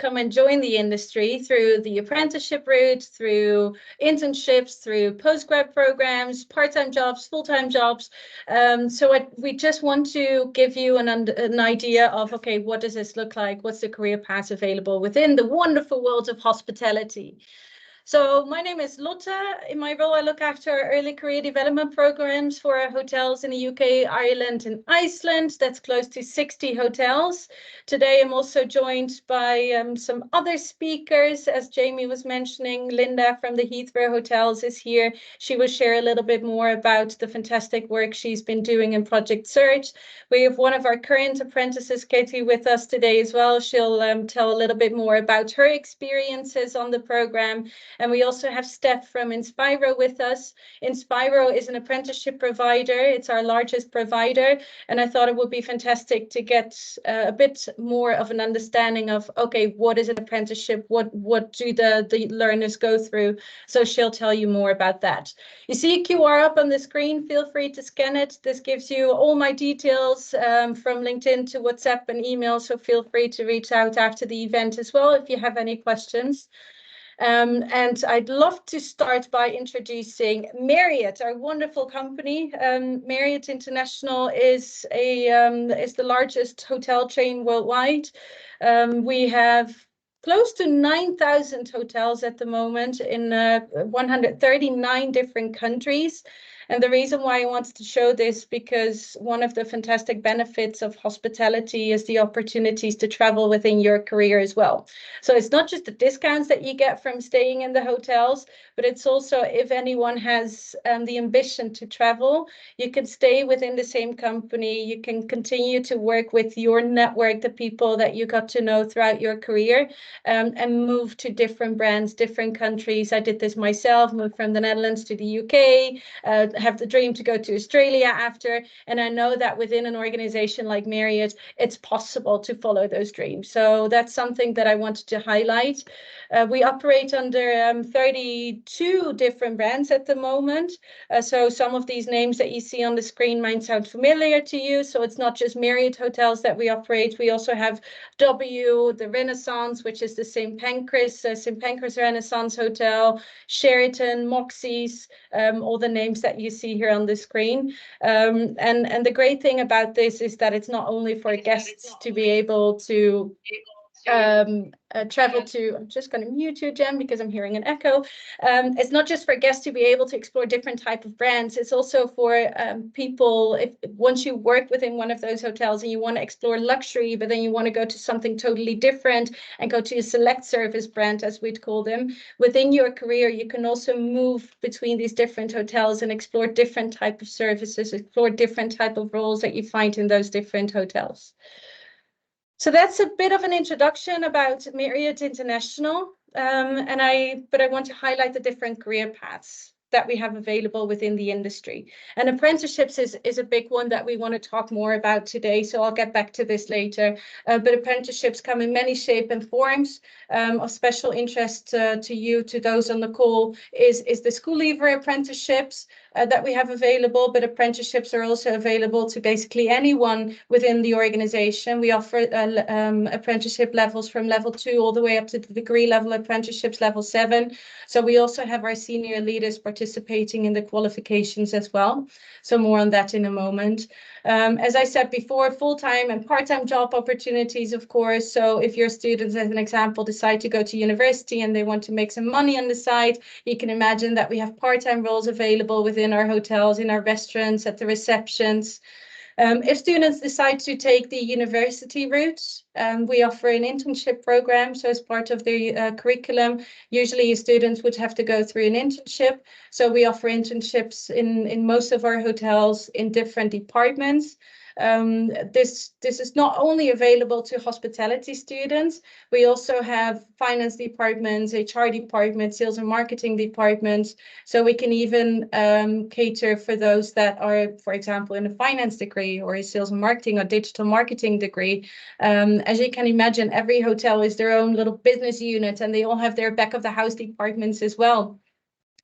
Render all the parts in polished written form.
come and join the industry through the apprenticeship route, through internships, through postgrad programs, part-time jobs, full-time jobs. We just want to give you an idea of, okay, what does this look like? What's the career path available within the wonderful world of hospitality? So my name is Lotte. In my role, I look after early career development programs for our hotels in the UK, Ireland, and Iceland. That's close to 60 hotels. Today, I'm also joined by some other speakers. As Jamie was mentioning, Linda from the Heathrow Hotels is here. She will share a little bit more about the fantastic work she's been doing in Project Search. We have one of our current apprentices, Katie, with us today as well. She'll tell a little bit more about her experiences on the program. And we also have Steph from Inspiro with us. Inspiro is an apprenticeship provider. It's our largest provider. And I thought it would be fantastic to get a bit more of an understanding of, okay, what is an apprenticeship? What do the learners go through? So she'll tell you more about that. You see a QR up on the screen. Feel free to scan it. This gives you all my details from LinkedIn to WhatsApp and email. So feel free to reach out after the event as well if you have any questions. And I'd love to start by introducing Marriott, our wonderful company. Marriott International is the largest hotel chain worldwide. We have close to 9,000 hotels at the moment in 139 different countries. And the reason why I wanted to show this, because one of the fantastic benefits of hospitality is the opportunities to travel within your career as well. So it's not just the discounts that you get from staying in the hotels, but it's also if anyone has the ambition to travel, you can stay within the same company. You can continue to work with your network, the people that you got to know throughout your career, and move to different brands, different countries. I did this myself, moved from the Netherlands to the UK, have the dream to go to Australia after. And I know that within an organization like Marriott, it's possible to follow those dreams. So that's something that I wanted to highlight. We operate under 32 different brands at the moment. So some of these names that you see on the screen might sound familiar to you. So it's not just Marriott hotels that we operate. We also have W, the Renaissance, which is the St. Pancras Renaissance Hotel, Sheraton, Moxie's, all the names that you see here on the screen. And the great thing about this is that it's not only for guests to be able to travel to, I'm just going to mute you, Jen, because I'm hearing an echo. It's not just for guests to be able to explore different type of brands. It's also for people, if once you work within one of those hotels and you want to explore luxury, but then you want to go to something totally different and go to a select service brand, as we'd call them, within your career, you can also move between these different hotels and explore different type of services, explore different type of roles that you find in those different hotels. So that's a bit of an introduction about Marriott International, but I want to highlight the different career paths that we have available within the industry. And apprenticeships is a big one that we want to talk more about today, so I'll get back to this later. But apprenticeships come in many shapes and forms. Of special interest to you, to those on the call, is the school leaver apprenticeships that we have available, but apprenticeships are also available to basically anyone within the organization. We offer apprenticeship levels from level 2 all the way up to the degree level apprenticeships level 7. So we also have our senior leaders participating in the qualifications as well. So more on that in a moment. As I said before, full-time and part-time job opportunities, of course. So if your students, as an example, decide to go to university and they want to make some money on the side, you can imagine that we have part-time roles available within our hotels, in our restaurants, at the receptions. If students decide to take the university route, we offer an internship program. So as part of the curriculum, usually students would have to go through an internship. So we offer internships in most of our hotels in different departments. This is not only available to hospitality students, we also have finance departments, HR departments, sales and marketing departments. So we can even cater for those that are, for example, in a finance degree or a sales and marketing or digital marketing degree. As you can imagine, every hotel is their own little business unit, and they all have their back of the house departments as well.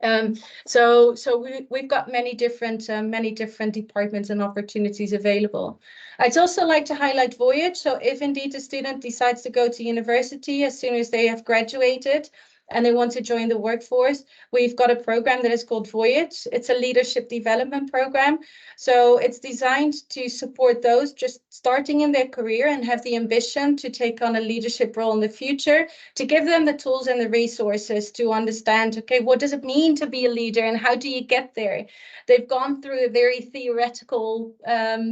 We've got many different departments and opportunities available. I'd also like to highlight Voyage. So if indeed a student decides to go to university as soon as they have graduated and they want to join the workforce, we've got a program that is called Voyage. It's a leadership development program. So it's designed to support those just starting in their career and have the ambition to take on a leadership role in the future, to give them the tools and the resources to understand, okay, what does it mean to be a leader and how do you get there? They've gone through a very theoretical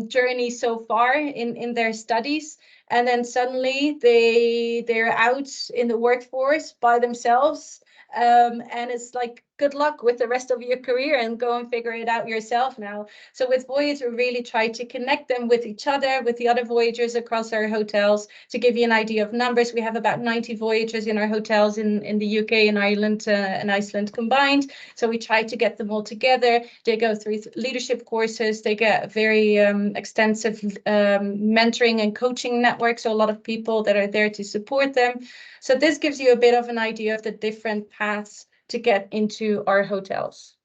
journey so far in their studies, and then suddenly they're out in the workforce by themselves. And it's like, good luck with the rest of your career and go and figure it out yourself now. So with Voyage, we really try to connect them with each other, with the other Voyagers across our hotels. To give you an idea of numbers, we have about 90 Voyagers in our hotels in the UK and Ireland and Iceland combined. So we try to get them all together. They go through leadership courses. They get very extensive mentoring and coaching network. So a lot of people that are there to support them. So this gives you a bit of an idea of the different paths to get into our hotels.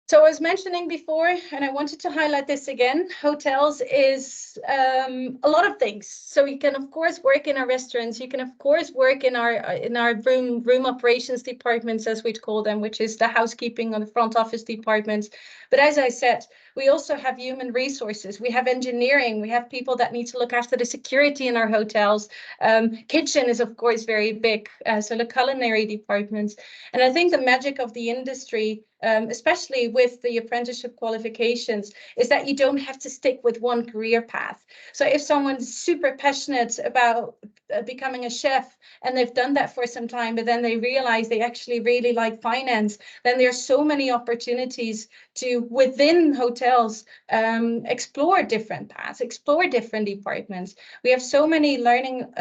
So I was mentioning before, and I wanted to highlight this again, hotels is a lot of things. So you can, of course, work in our restaurants. You can, of course, work in our room operations departments, as we'd call them, which is the housekeeping or the front office departments. But as I said, we also have human resources. We have engineering. We have people that need to look after the security in our hotels. Kitchen is, of course, very big. So the culinary departments. And I think the magic of the industry, especially with the apprenticeship qualifications, is that you don't have to stick with one career path. So if someone's super passionate about becoming a chef and they've done that for some time, but then they realize they actually really like finance, then there's so many opportunities to, within hotels, explore different paths, explore different departments. We have so many learning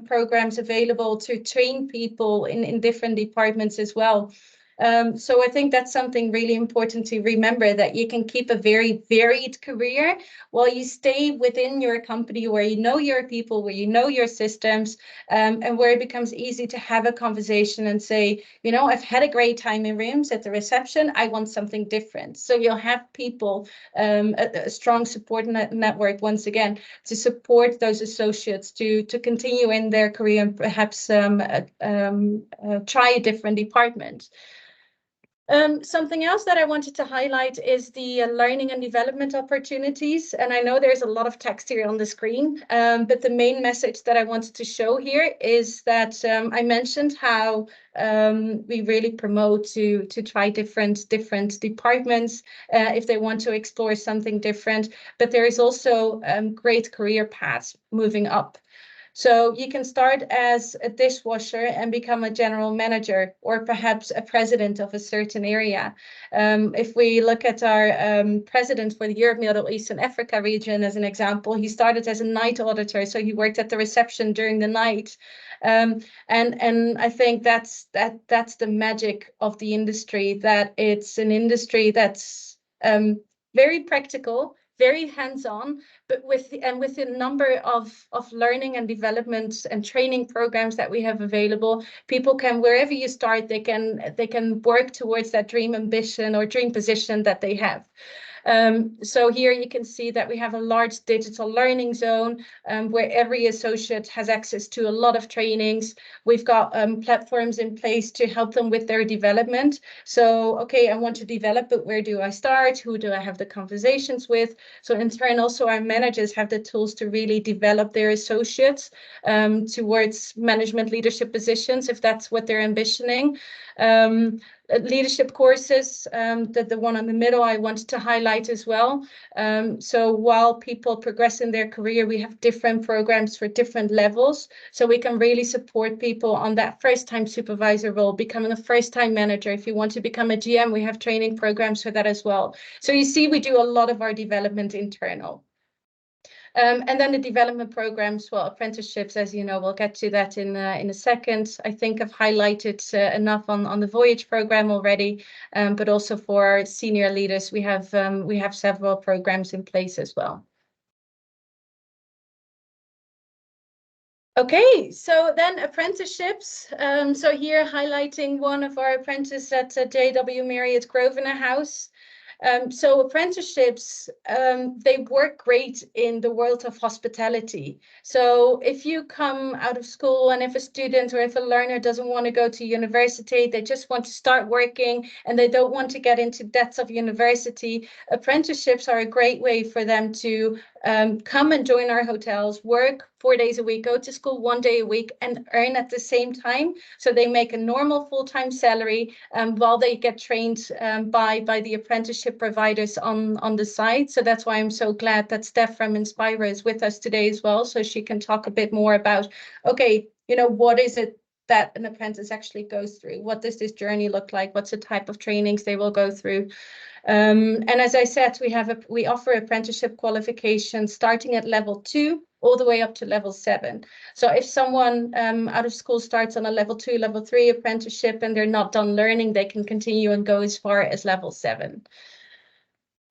programs available to train people in different departments as well. So I think that's something really important to remember, that you can keep a very varied career while you stay within your company where you know your people, where you know your systems, and where it becomes easy to have a conversation and say, you know, I've had a great time in rooms at the reception. I want something different. So you'll have people, a strong support network, once again, to support those associates to continue in their career and perhaps try a different department. Something else that I wanted to highlight is the learning and development opportunities. And I know there's a lot of text here on the screen, but the main message that I wanted to show here is that I mentioned how we really promote to try different departments if they want to explore something different. But there is also great career paths moving up. So you can start as a dishwasher and become a general manager, or perhaps a president of a certain area. If we look at our president for the Europe, Middle East and Africa region as an example, he started as a night auditor. So he worked at the reception during the night. And I think that's the magic of the industry, that it's an industry that's very practical, very hands-on, but with a number of learning and development and training programs that we have available, people can, wherever you start, they can work towards that dream ambition or dream position that they have. So here you can see that we have a large digital learning zone where every associate has access to a lot of trainings. We've got platforms in place to help them with their development. So, okay, I want to develop, but where do I start? Who do I have the conversations with? So in turn, also our managers have the tools to really develop their associates towards management leadership positions, if that's what they're ambitioning. Leadership courses, the one in the middle I wanted to highlight as well. So while people progress in their career, we have different programs for different levels. So we can really support people on that first-time supervisor role, becoming a first-time manager. If you want to become a GM, we have training programs for that as well. So you see, we do a lot of our development internal. And then the development programs, well, apprenticeships, as you know, we'll get to that in a second. I think I've highlighted enough on the Voyage program already, but also for senior leaders, we have several programs in place as well. Okay, so then apprenticeships. So here highlighting one of our apprentices at JW Marriott Grosvenor House. So apprenticeships, they work great in the world of hospitality. So if you come out of school and if a student or if a learner doesn't want to go to university, they just want to start working and they don't want to get into debts of university, apprenticeships are a great way for them to come and join our hotels, work 4 days a week, go to school 1 day a week and earn at the same time. So they make a normal full-time salary while they get trained by the apprenticeship providers on the site. So that's why I'm so glad that Steph from Inspira is with us today as well. So she can talk a bit more about, okay, you know, what is it that an apprentice actually goes through? What does this journey look like? What's the type of trainings they will go through? And as I said, we offer apprenticeship qualifications starting at level 2 all the way up to level 7. So if someone out of school starts on a level 2, level 3 apprenticeship and they're not done learning, they can continue and go as far as level 7.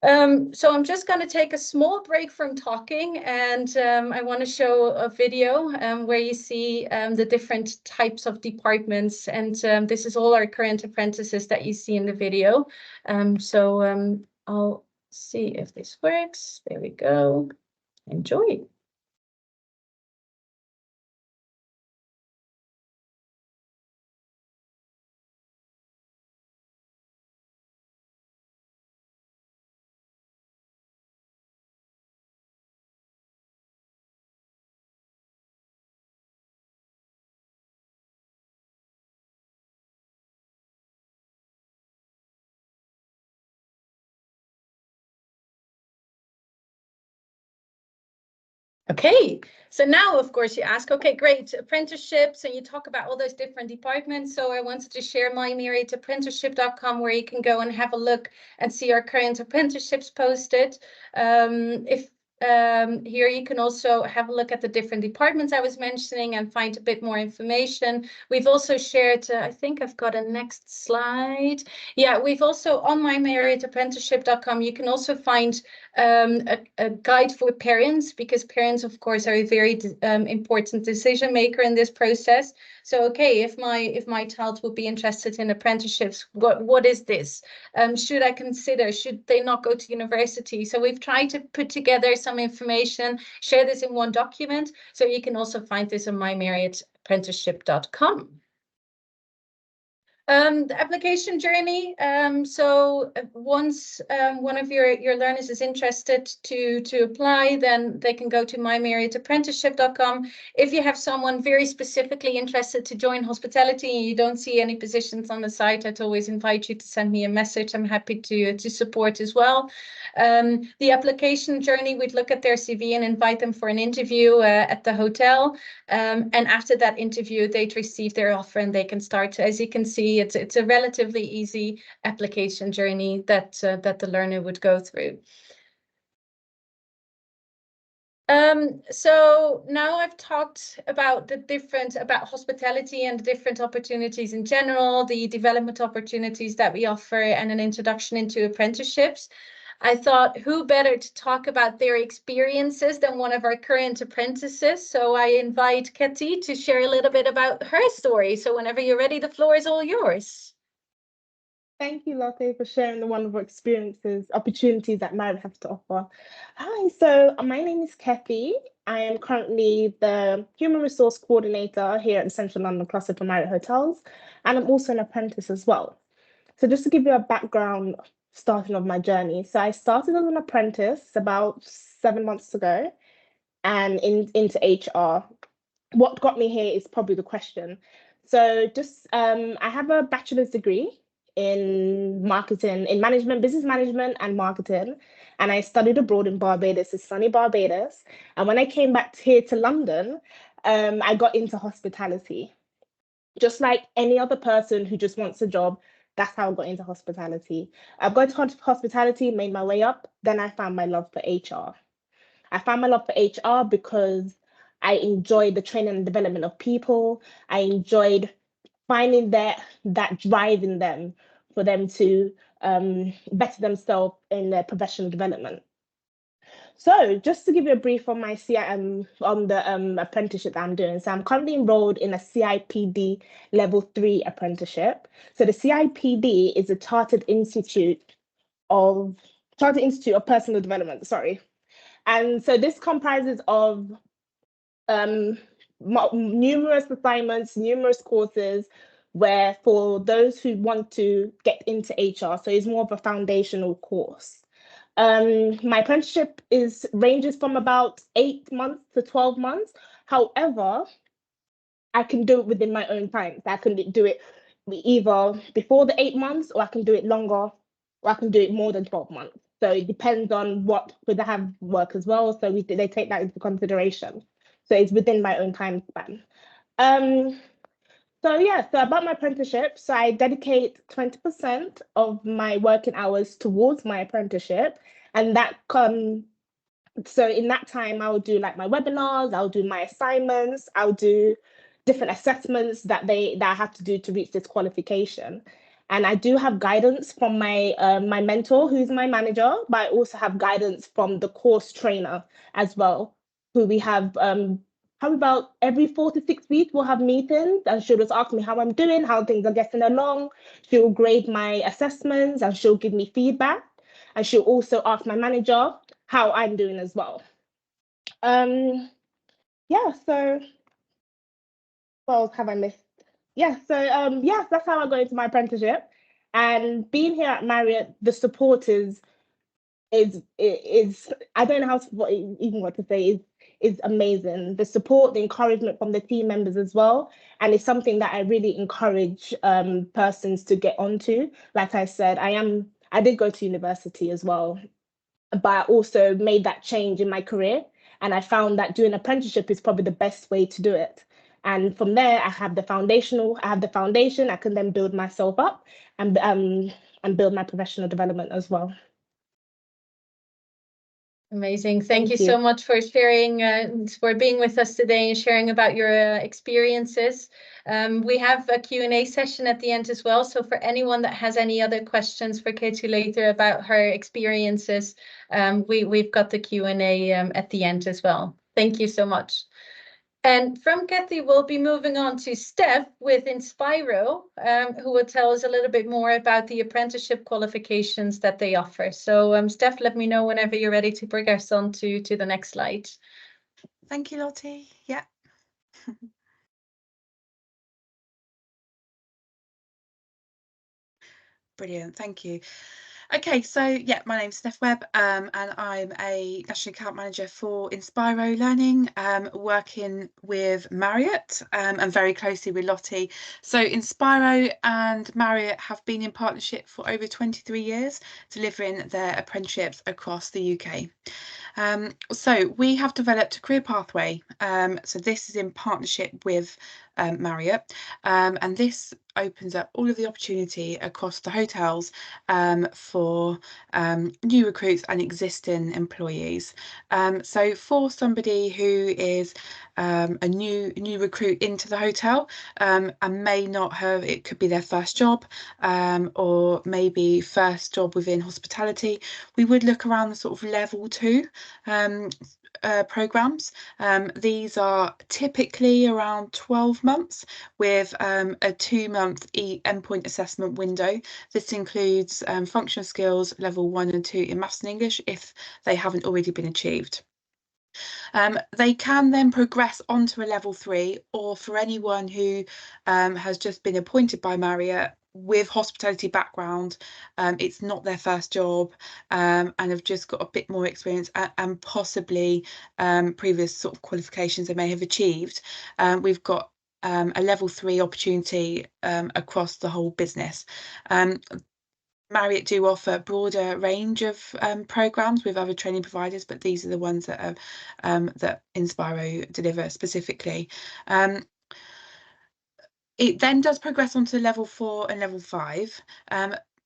So I'm just going to take a small break from talking and I want to show a video where you see the different types of departments, and this is all our current apprentices that you see in the video. I'll see if this works. There we go. Enjoy. Okay, so now, of course, you ask, okay, great, apprenticeships, and you talk about all those different departments. So I wanted to share mymarriottapprenticeship.com where you can go and have a look and see our current apprenticeships posted. If Here you can also have a look at the different departments I was mentioning and find a bit more information. We've also shared, I think I've got a next slide. Yeah, we've also on mymarriottapprenticeship.com, you can also find a guide for parents, because parents, of course, are a very important decision maker in this process. So, okay, if my child would be interested in apprenticeships, what is this? Should I consider? Should they not go to university? So we've tried to put together some information, share this in one document. So you can also find this on mymarriottapprenticeship.com. The application journey. Once one of your learners is interested to apply, then they can go to mymarriottapprenticeship.com. If you have someone very specifically interested to join hospitality and you don't see any positions on the site, I'd always invite you to send me a message. I'm happy to support as well. The application journey, we'd look at their CV and invite them for an interview at the hotel. And after that interview, they'd receive their offer and they can start. As you can see, it's a relatively easy application journey that the learner would go through. So now I've talked about about hospitality and the different opportunities in general, the development opportunities that we offer, and an introduction into apprenticeships. I thought, who better to talk about their experiences than one of our current apprentices? So I invite Ketty to share a little bit about her story. So whenever you're ready, the floor is all yours. Thank you, Lotte, for sharing the wonderful opportunities that Marriott have to offer. Hi, so my name is Kathy. I am currently the Human Resource Coordinator here at the Central London Cluster for Marriott Hotels, and I'm also an apprentice as well. So just to give you a background starting of my journey. So I started as an apprentice about 7 months ago and into HR. What got me here is probably the question. So just I have a bachelor's degree in marketing, in management, business management and marketing. And I studied abroad in Barbados, it's sunny Barbados. And when I came back here to London, I got into hospitality. Just like any other person who just wants a job, that's how I got into hospitality. I've got into hospitality, made my way up, then I found my love for HR. I found my love for HR because I enjoyed the training and development of people. I enjoyed finding that drive in them for them to better themselves in their professional development. So just to give you a brief on my on the apprenticeship that I'm doing. So I'm currently enrolled in a CIPD level 3 apprenticeship. So the CIPD is a Chartered Institute of Personal Development, sorry. And so this comprises of numerous assignments, numerous courses, where for those who want to get into HR, so it's more of a foundational course. My apprenticeship ranges from about 8 months to 12 months. However, I can do it within my own time. So I can do it either before the 8 months, or I can do it longer, or I can do it more than 12 months. So it depends on because I have work as well. So they take that into consideration. So it's within my own time span. So yeah, so about my apprenticeship, so I dedicate 20% of my working hours towards my apprenticeship, and so in that time, I'll do like my webinars, I'll do my assignments, I'll do different assessments that I have to do to reach this qualification. And I do have guidance from my mentor, who's my manager, but I also have guidance from the course trainer as well, who we have how about every 4 to 6 weeks we'll have meetings, and she'll just ask me how I'm doing, how things are getting along. She'll grade my assessments and she'll give me feedback. And she'll also ask my manager how I'm doing as well. Yeah, so what else have I missed? Yeah, so yeah, that's how I got into my apprenticeship. And being here at Marriott, the support is I don't know even what to say, is amazing. The support, the encouragement from the team members as well. And it's something that I really encourage persons to get onto. Like I said, I did go to university as well, but I also made that change in my career. And I found that doing apprenticeship is probably the best way to do it. And from there, I have the foundation. I can then build myself up and build my professional development as well. Amazing. Thank you so much for sharing, for being with us today and sharing about your experiences. We have a Q&A session at the end as well. So for anyone that has any other questions for Katie later about her experiences, we've got the Q&A at the end as well. Thank you so much. And from Kathy, we'll be moving on to Steph with Inspiro, who will tell us a little bit more about the apprenticeship qualifications that they offer. So Steph, let me know whenever you're ready to progress on to the next slide. Thank you, Lotte. Yeah. Brilliant, thank you. Okay, so yeah, my name's Steph Webb, and I'm a National Account Manager for Inspiro Learning, working with Marriott and very closely with Lotte. So Inspiro and Marriott have been in partnership for over 23 years, delivering their apprenticeships across the UK. So we have developed a career pathway. So this is in partnership with Marriott, and this opens up all of the opportunity across the hotels for new recruits and existing employees. So for somebody who is a new recruit into the hotel and may not have, it could be their first job or maybe first job within hospitality, we would look around the sort of level 2 programs. These are typically around 12 months with a 2-month endpoint assessment window. This includes functional skills level 1 and 2 in maths and English if they haven't already been achieved. They can then progress onto a level 3, or for anyone who has just been appointed by Marriott with hospitality background, it's not their first job and have just got a bit more experience and possibly previous sort of qualifications they may have achieved. We've got a level 3 opportunity across the whole business. Marriott do offer a broader range of programs with other training providers, but these are the ones that that Inspiro deliver specifically. It then does progress onto level 4 and level 5.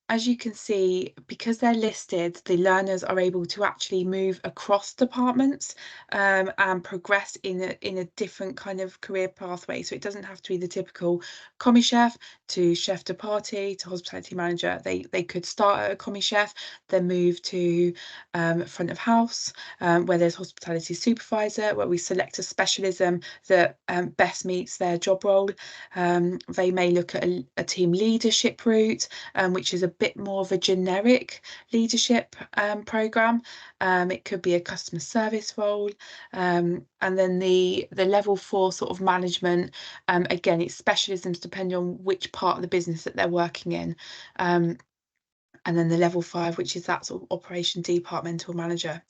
as you can see, because they're listed, the learners are able to actually move across departments and progress in a different kind of career pathway. So it doesn't have to be the typical commis chef to chef de partie to hospitality manager. They could start at a commis chef, then move to front of house, where there's hospitality supervisor, where we select a specialism that best meets their job role. They may look at a team leadership route, which is a bit more of a generic leadership program. It could be a customer service role, and then the level 4 sort of management, again, it's specialisms depending on which part of the business that they're working in. And then the level 5, which is that sort of operation departmental manager.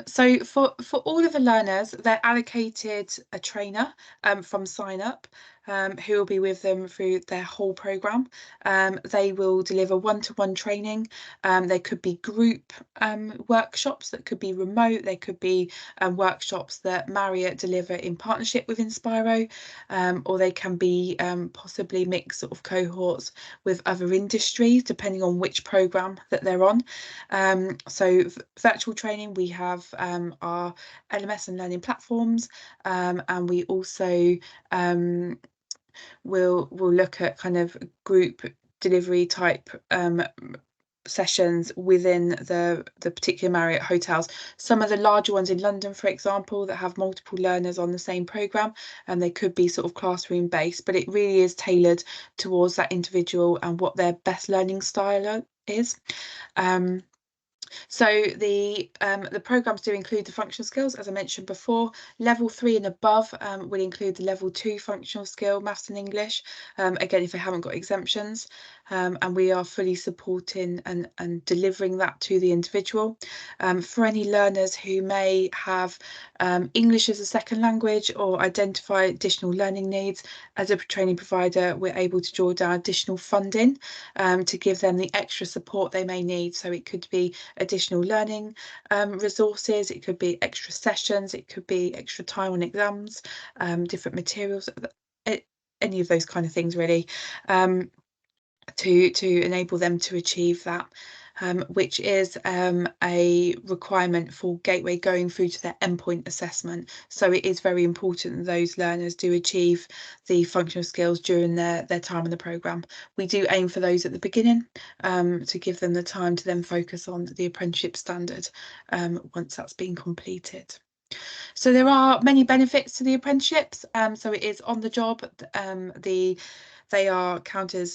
So for all of the learners, they're allocated a trainer from sign up, who will be with them through their whole programme. They will deliver one-to-one training. They could be group workshops that could be remote. They could be workshops that Marriott deliver in partnership with Inspiro, or they can be possibly mixed sort of cohorts with other industries, depending on which programme that they're on. So virtual training, we have our LMS and learning platforms, and we also we'll look at kind of group delivery type sessions within the particular Marriott hotels. Some of the larger ones in London, for example, that have multiple learners on the same programme, and they could be sort of classroom based, but it really is tailored towards that individual and what their best learning style is. So the programmes do include the functional skills, as I mentioned before. Level 3 and above will include the level 2 functional skill, maths and English, again, if they haven't got exemptions, and we are fully supporting and delivering that to the individual. For any learners who may have English as a second language or identify additional learning needs, as a training provider, we're able to draw down additional funding to give them the extra support they may need. So it could be additional learning resources, it could be extra sessions, it could be extra time on exams, different materials, any of those kind of things really, to enable them to achieve that, which is a requirement for Gateway going through to their endpoint assessment. So it is very important that those learners do achieve the functional skills during their time in the programme. We do aim for those at the beginning, to give them the time to then focus on the apprenticeship standard once that's been completed. So there are many benefits to the apprenticeships. So it is on the job. They are counted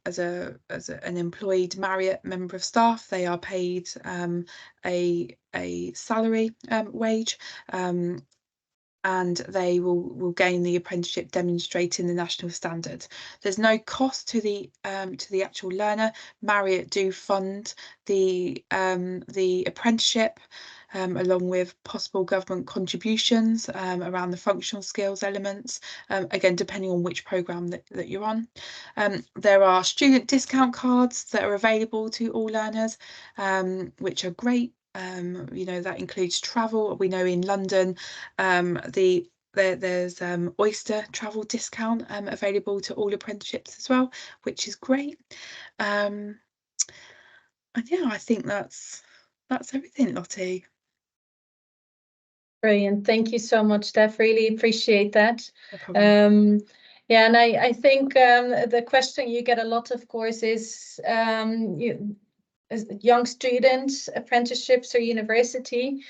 as an employed Marriott member of staff. They are paid a salary wage, and they will gain the apprenticeship demonstrating the national standard. There's no cost to the actual learner. Marriott do fund the apprenticeship, along with possible government contributions around the functional skills elements, again, depending on which programme that you're on. There are student discount cards that are available to all learners, which are great. You know, that includes travel. We know in London there's Oyster travel discount available to all apprenticeships as well, which is great. And yeah, I think that's everything, Lotte. Brilliant. Thank you so much, Steph. Really appreciate that. No problem. Yeah, and I think the question you get a lot, of course, is as young students, apprenticeships or university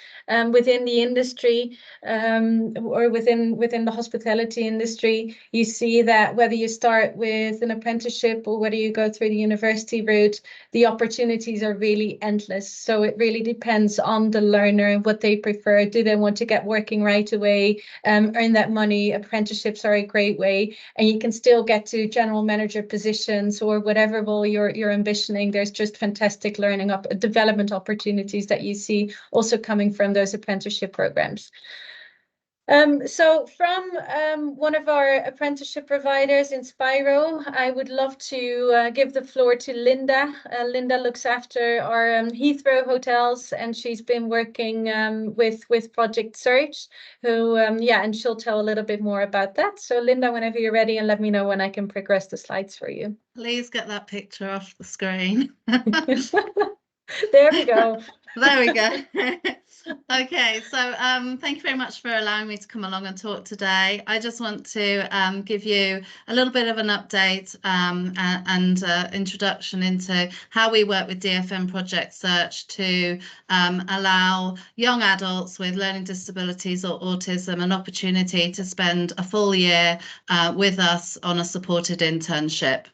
within the industry, or within the hospitality industry. You see that whether you start with an apprenticeship or whether you go through the university route, the opportunities are really endless. So it really depends on the learner and what they prefer. Do they want to get working right away, earn that money? Apprenticeships are a great way, and you can still get to general manager positions or whatever role you're ambitioning. There's just fantastic learning development opportunities that you see also coming from those apprenticeship programs. So from one of our apprenticeship providers, Inspiro, I would love to give the floor to Linda. Linda looks after our Heathrow hotels, and she's been working with Project Search, who, and she'll tell a little bit more about that. So Linda, whenever you're ready, and let me know when I can progress the slides for you. Please get that picture off the screen. There we go. There we go. Okay, so thank you very much for allowing me to come along and talk today. I just want to give you a little bit of an update and introduction into how we work with DFM Project Search to allow young adults with learning disabilities or autism an opportunity to spend a full year with us on a supported internship.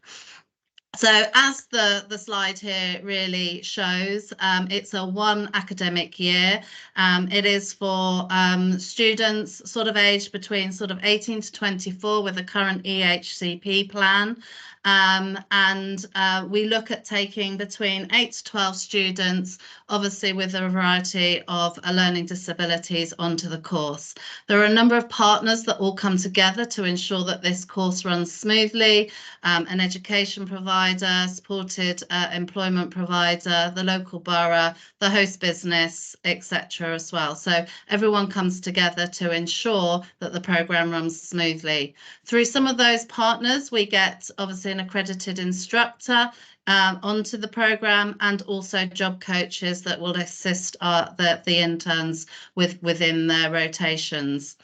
So as the slide here really shows, it's a one academic year. It is for students sort of aged between sort of 18 to 24 with a current EHCP plan. And we look at taking between 8 to 12 students, obviously with a variety of learning disabilities, onto the course. There are a number of partners that all come together to ensure that this course runs smoothly. An education provider, supported employment provider, the local borough, the host business, etc. as well. So everyone comes together to ensure that the programme runs smoothly. Through some of those partners, we get obviously an accredited instructor onto the programme, and also job coaches that will assist the interns within their rotations.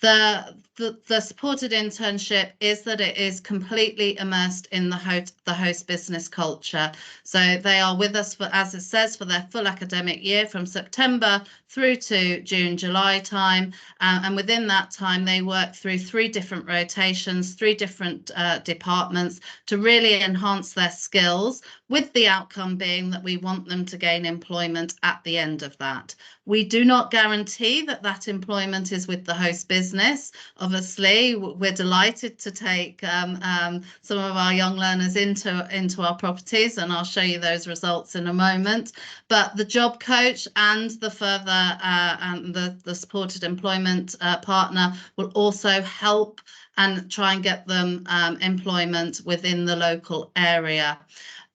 The supported internship is that it is completely immersed in the host business culture. So they are with us for, as it says, for their full academic year from September through to June, July time. And within that time, they work through 3 different rotations, 3 different departments to really enhance their skills, with the outcome being that we want them to gain employment at the end of that. We do not guarantee that that employment is with the host business. Obviously, we're delighted to take some of our young learners into our properties, and I'll show you those results in a moment. But the job coach and the further the supported employment partner will also help and try and get them employment within the local area.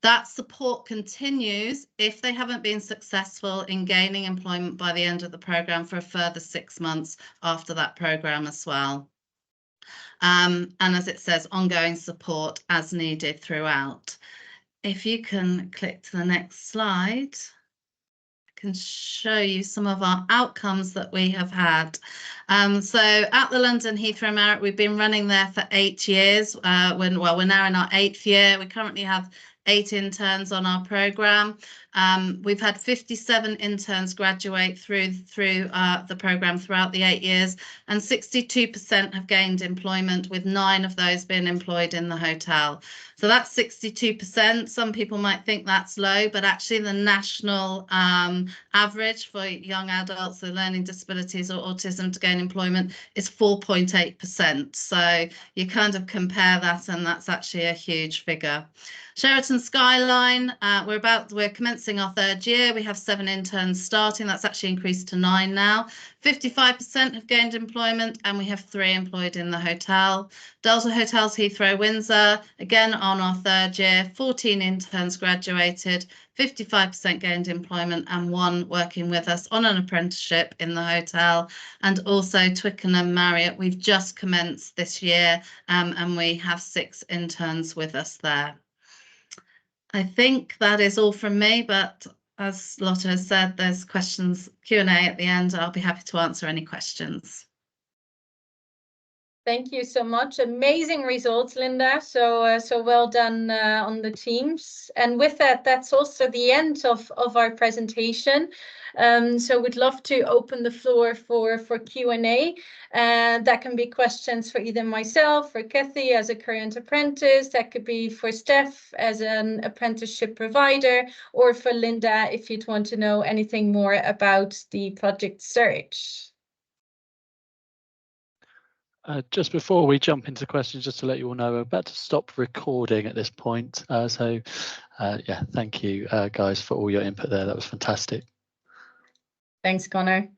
That support continues if they haven't been successful in gaining employment by the end of the programme for a further 6 months after that programme as well. And as it says, ongoing support as needed throughout. If you can click to the next slide, I can show you some of our outcomes that we have had. So at the London Heathrow Marriott, we've been running there for 8 years. We're now in our 8th year. We currently have 8 interns on our programme. We've had 57 interns graduate through the programme throughout the 8 years, and 62% have gained employment, with 9 of those being employed in the hotel. So that's 62%. Some people might think that's low, but actually the national average for young adults with learning disabilities or autism to gain employment is 4.8%. So you kind of compare that, and that's actually a huge figure. Sheraton Skyline, we're commencing our 3rd year. We have 7 interns starting. That's actually increased to 9 now. 55% have gained employment, and we have 3 employed in the hotel. Delta Hotels Heathrow Windsor, again on our 3rd year, 14 interns graduated, 55% gained employment, and 1 working with us on an apprenticeship in the hotel. And also Twickenham Marriott, we've just commenced this year, and we have 6 interns with us there. I think that is all from me, but as Lotte has said, there's questions, Q&A at the end. I'll be happy to answer any questions. Thank you so much. Amazing results, Linda. So well done on the teams. And with that, that's also the end of our presentation. So we'd love to open the floor for Q&A. That can be questions for either myself or Kathy as a current apprentice. That could be for Steph as an apprenticeship provider, or for Linda if you'd want to know anything more about the project search. Just before we jump into questions, just to let you all know, we're about to stop recording at this point. Yeah, thank you guys for all your input there. That was fantastic. Thanks, Connor.